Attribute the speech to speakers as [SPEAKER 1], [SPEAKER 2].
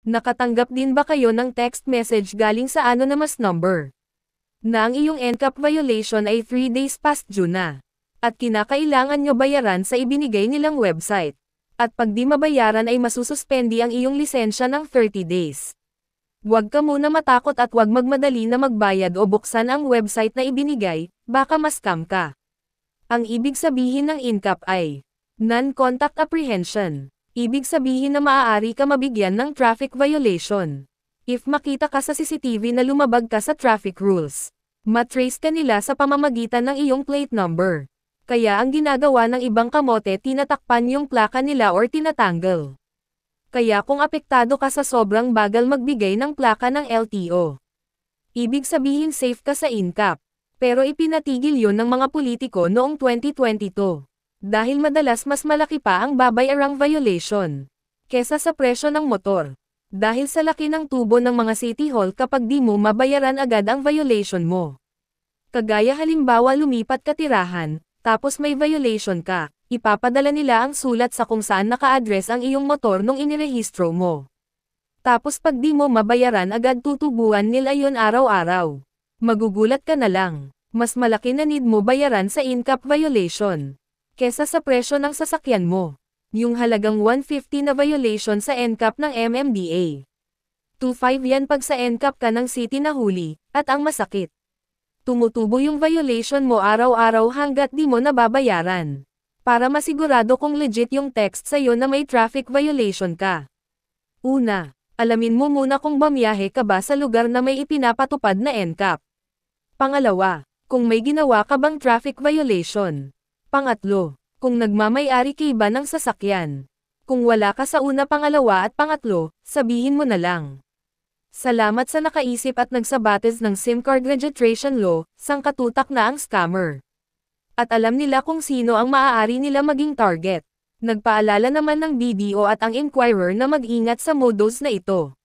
[SPEAKER 1] Nakatanggap din ba kayo ng text message galing sa anonymous number? Na ang iyong NCAP violation ay 3 days past due na. At kinakailangan nyo bayaran sa ibinigay nilang website. At pag di mabayaran ay masususpendi ang iyong lisensya ng 30 days. Huwag ka muna matakot at huwag magmadali na magbayad o buksan ang website na ibinigay, baka ma-scam ka. Ang ibig sabihin ng NCAP ay non-contact apprehension. Ibig sabihin na maaari ka mabigyan ng traffic violation. If makita ka sa CCTV na lumabag ka sa traffic rules, matrace ka nila sa pamamagitan ng iyong plate number. Kaya ang ginagawa ng ibang kamote tinatakpan yung plaka nila or tinatanggal. Kaya kung apektado ka sa sobrang bagal magbigay ng plaka ng LTO, ibig sabihin safe ka sa NCAP. Pero ipinatigil yon ng mga politiko noong 2022. Dahil madalas mas malaki pa ang babayarang violation kesa sa presyo ng motor. Dahil sa laki ng tubo ng mga city hall kapag di mo mabayaran agad ang violation mo. Kagaya halimbawa lumipat ka tirahan, tapos may violation ka, ipapadala nila ang sulat sa kung saan naka-address ang iyong motor nung inirehistro mo. Tapos pag di mo mabayaran agad tutubuan nila yon araw-araw. Magugulat ka na lang, mas malaki na need mo bayaran sa NCAP violation kesa sa presyo ng sasakyan mo. Yung halagang 150 na violation sa NCAP ng MMDA. 2.5 yan pag sa NCAP ka ng city na huli, at ang masakit. Tumutubo yung violation mo araw-araw hanggat di mo nababayaran. Para masigurado kung legit yung text sa'yo na may traffic violation ka. Una, alamin mo muna kung bamiyahe ka ba sa lugar na may ipinapatupad na NCAP. Pangalawa, kung may ginawa ka bang traffic violation. Pangatlo, kung nagmamay-ari ka ba ng sasakyan. Kung wala ka sa una, pangalawa at pangatlo, sabihin mo na lang. Salamat sa nakaisip at nagsabates ng SIM card registration law, sangkatutak na ang scammer. At alam nila kung sino ang maaari nila maging target. Nagpaalala naman ng BDO at ang Inquirer na mag-ingat sa modus na ito.